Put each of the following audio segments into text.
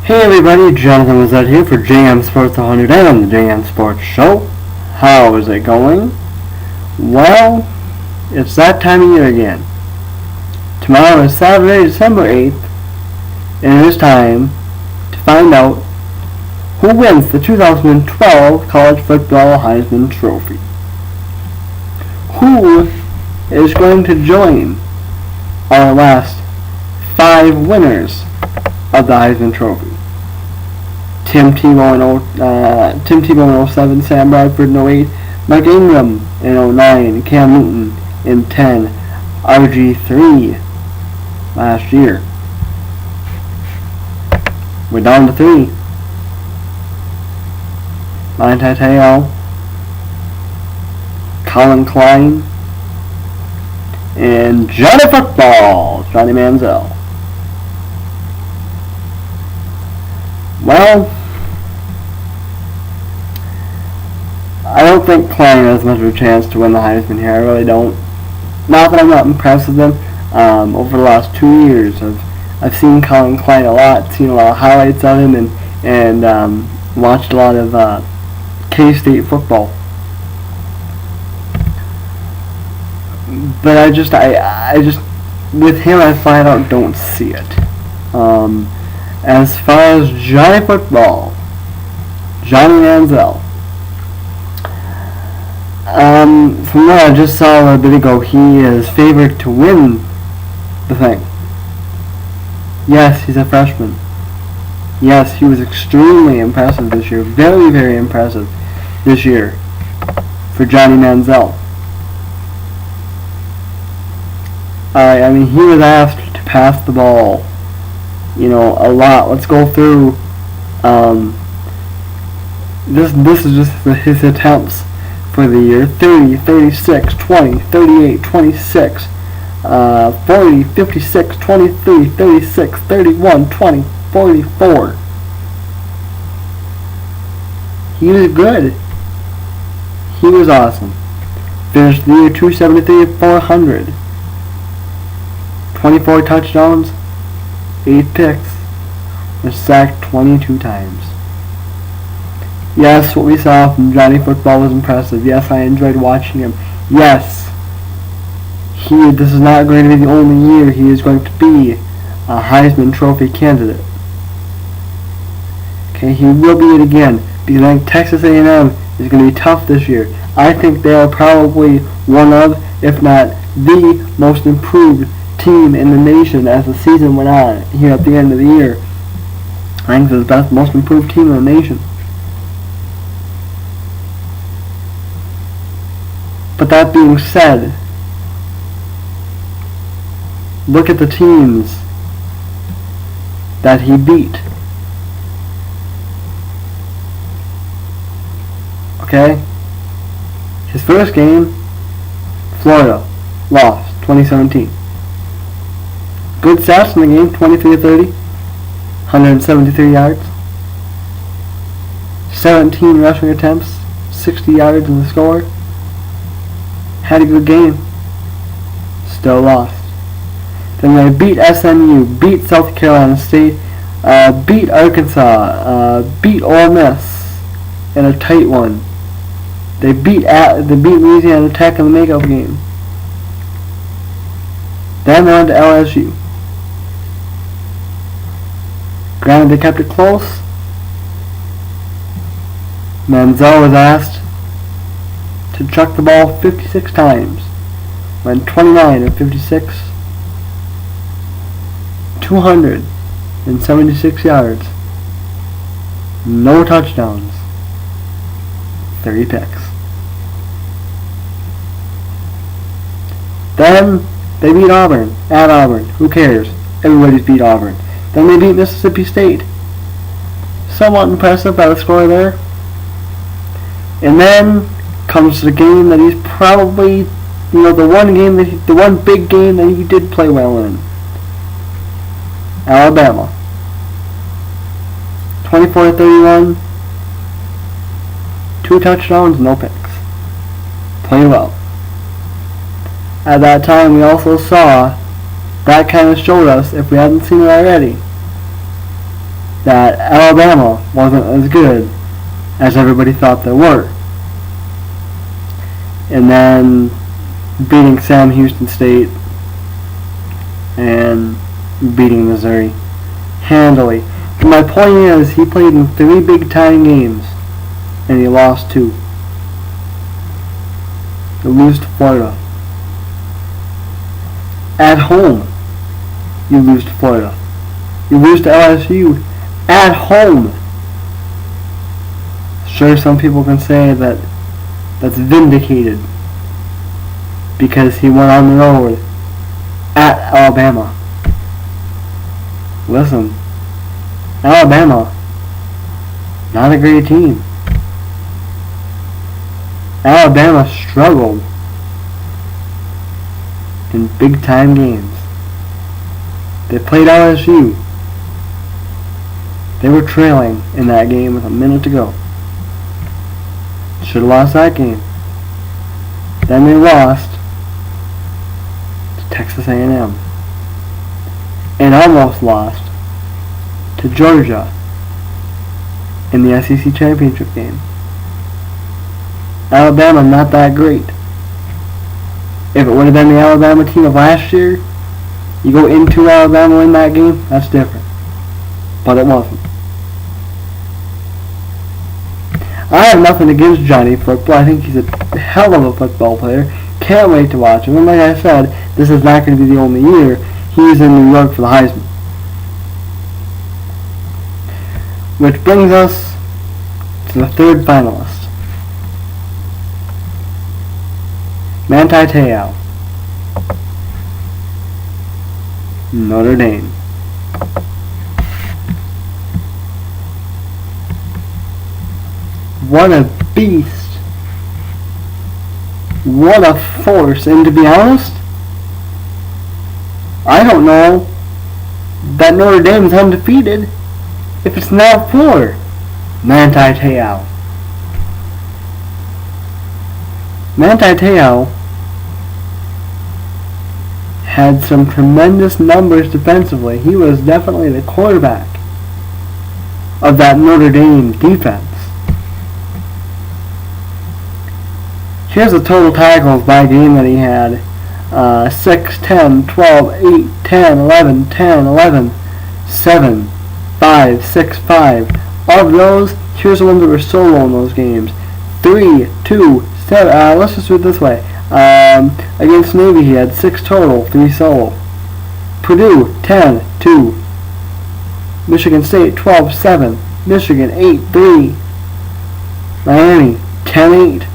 Hey everybody, Jonathan Lizette here for JM Sports 100 and on the JM Sports Show. How is it going? Well, it's that time of year again. Tomorrow is Saturday, December 8th, and it is time to find out who wins the 2012 College Football Heisman Trophy. Who is going to join our last 5 winners of the Heisman Trophy? Tim Tebow in 07, Sam Bradford in 08, Mike Ingram in 09, Cam Newton in 10, RG3 last year. We're down to 3. Monte Te'o, Colin Klein, and Johnny Football, Johnny Manziel. Well, I don't think Klein has much of a chance to win the Heisman here. I really don't. Not that I'm not impressed with him. Over the last 2 years, I've seen Colin Klein a lot, seen a lot of highlights of him, and watched a lot of K-State football. But I just with him, I flat out don't see it. As far as Johnny Football, Johnny Manziel, from what I just saw a little bit ago, he is favored to win the thing. Yes, he's a freshman. Yes, he was extremely impressive this year. Very, very impressive this year for Johnny Manziel. I mean, he was asked to pass the ball, a lot. Let's go through. This is just his attempts for the year: 30, 36, 20, 38, 26, 40, 56, 23, 36, 31, 20, 44. He was good. He was awesome. Finished the year 273 at 400. 24 touchdowns, 8 picks, was sacked 22 times. Yes, what we saw from Johnny Football was impressive. Yes, I enjoyed watching him. Yes, this is not going to be the only year he is going to be a Heisman Trophy candidate. Okay, he will be it again, because I think Texas A&M is going to be tough this year. I think they are probably one of, if not the most improved team in the nation as the season went on here at the end of the year. I think they're the best, most improved team in the nation. But that being said, look at the teams that he beat. Okay? His first game, Florida, lost, 2017. Good stats in the game, 23-30, 173 yards, 17 rushing attempts, 60 yards in the score. Had a good game. Still lost. Then they beat SMU, beat South Carolina State, beat Arkansas, beat Ole Miss in a tight one. They beat Louisiana Tech in the makeup game. Then they went to LSU. Granted, they kept it close. Manziel was asked to chuck the ball 56 times. Went 29 of 56. 276 yards. No touchdowns. 30 picks. Then they beat Auburn. At Auburn. Who cares? Everybody's beat Auburn. Then they beat Mississippi State. Somewhat impressive by the score there. And then comes the game that he's probably, the one big game that he did play well in. Alabama. 24-31. 2 touchdowns, no picks. Played well. At that time, we also saw that kind of showed us, if we hadn't seen it already, that Alabama wasn't as good as everybody thought they were. And then beating Sam Houston State and beating Missouri handily. But my point is, he played in 3 big-time games, and he lost 2. You lose to Florida. At home, you lose to Florida. You lose to LSU at home. Sure, some people can say that that's vindicated because he went on the road at Alabama. Listen, Alabama, not a great team. Alabama struggled in big-time games. They played LSU. They were trailing in that game with a minute to go. Should have lost that game. Then they lost to Texas A&M. And almost lost to Georgia in the SEC championship game. Alabama not that great. If it would have been the Alabama team of last year, you go into Alabama in that game, that's different. But it wasn't. I have nothing against Johnny Football. I think he's a hell of a football player. Can't wait to watch him. And like I said, this is not going to be the only year. He's in New York for the Heisman. Which brings us to the third finalist. Manti Te'o, Notre Dame. What a beast. What a force. And to be honest, I don't know that Notre Dame is undefeated if it's not for Manti Te'o. Manti Te'o had some tremendous numbers defensively. He was definitely the quarterback of that Notre Dame defense. Here's the total tackles by game that he had. 6, 10, 12, 8, 10, 11, 10, 11, 7, 5, 6, 5. Of those, here's the ones that were solo in those games. 3, 2, 7. Let's just do it this way. Against Navy, he had 6 total, 3 solo. Purdue, 10, 2. Michigan State, 12, 7. Michigan, 8, 3. Miami, 10, 8.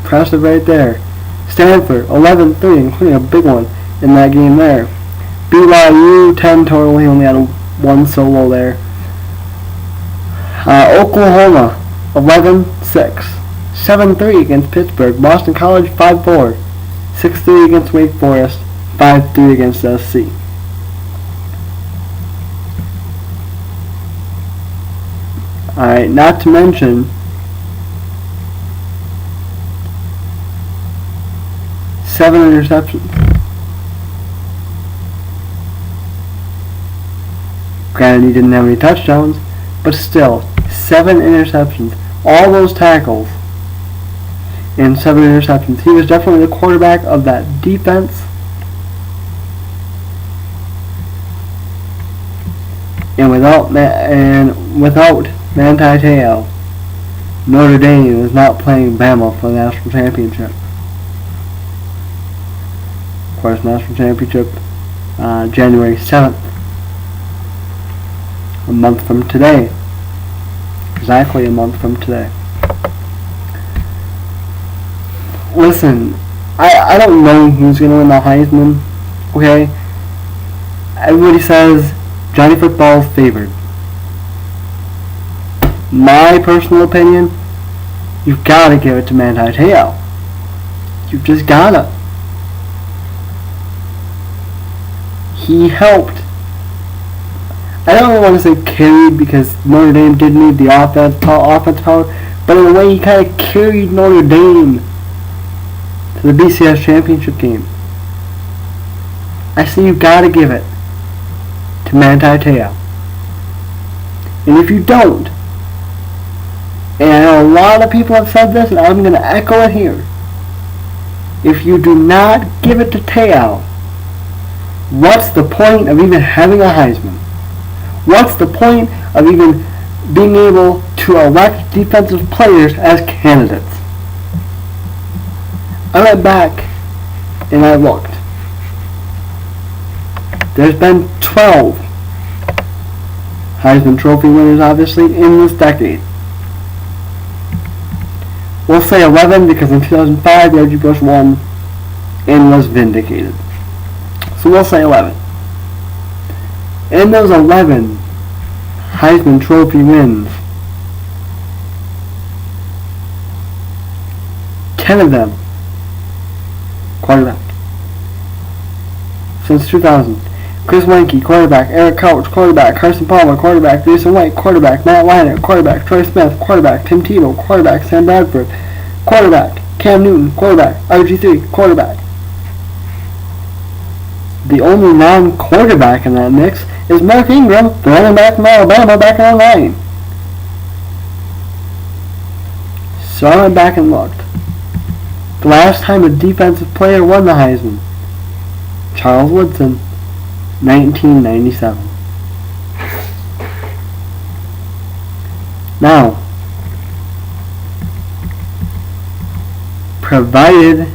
Impressive right there. Stanford, 11, 3, including a big one in that game there. BYU, 10 total. He only had 1 solo there. Oklahoma, 11, 6. 7-3 against Pittsburgh. Boston College, 5-4. 6-3 against Wake Forest. 5-3 against SC. Alright, not to mention 7 interceptions. Granted, he didn't have any touchdowns, but still, 7 interceptions. All those tackles and 7 interceptions. He was definitely the quarterback of that defense. And without Manti Te'o, Notre Dame is not playing Bama for the national championship. Of course, national championship January 7th, a month from today. Exactly a month from today. Listen, I don't know who's going to win the Heisman, okay? Everybody says Johnny Football's favored. My personal opinion, you've got to give it to Manti Te'o. You've just got to. He helped. I don't really want to say carried because Notre Dame did need the offense power, but in a way he kind of carried Notre Dame to the BCS championship game. I say you've got to give it to Manti Te'o. And if you don't, and I know a lot of people have said this, and I'm going to echo it here, if you do not give it to Te'o, what's the point of even having a Heisman? What's the point of even being able to elect defensive players as candidates? I went back and I looked. There's been 12 Heisman Trophy winners, obviously, in this decade. We'll say 11 because in 2005, Reggie Bush won and was vindicated. So we'll say 11. In those 11 Heisman Trophy wins, 10 of them quarterback. Since 2000. Chris Weinke, quarterback. Eric Couch, quarterback. Carson Palmer, quarterback. Jason White, quarterback. Matt Leinart, quarterback. Troy Smith, quarterback. Tim Tebow, quarterback. Sam Bradford, quarterback. Cam Newton, quarterback. RG3, quarterback. The only non-quarterback in that mix is Mark Ingram, the running back from Alabama back in 2009. So I went back and looked. The last time a defensive player won the Heisman, Charles Woodson, 1997. Now, provided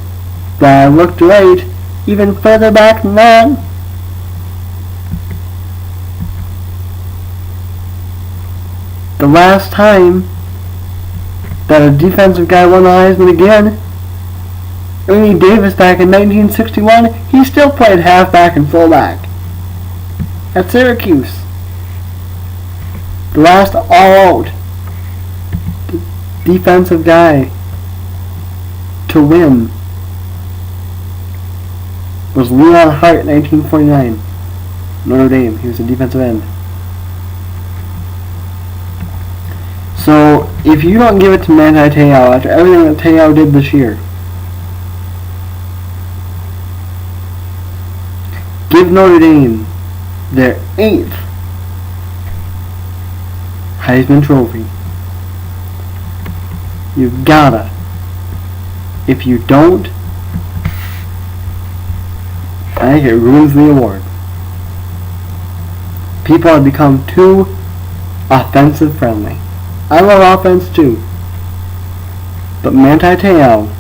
that I looked right even further back than that, the last time that a defensive guy won the Heisman again, Ernie Davis back in 1961, he still played halfback and fullback at Syracuse. The last all-out defensive guy to win was Leon Hart, 1949. Notre Dame. He was a defensive end. So, if you don't give it to Manti Te'o after everything that Te'o did this year, give Notre Dame their 8th Heisman Trophy. You've gotta. If you don't, I think it ruins the award. People have become too offensive friendly. I love offense too, but Manti Te'o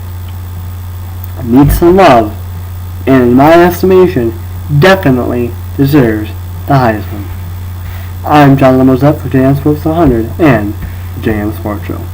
needs some love, and in my estimation, definitely deserves the Heisman. I'm John Lemozette for JM Sports 100 and the JM Sports Show.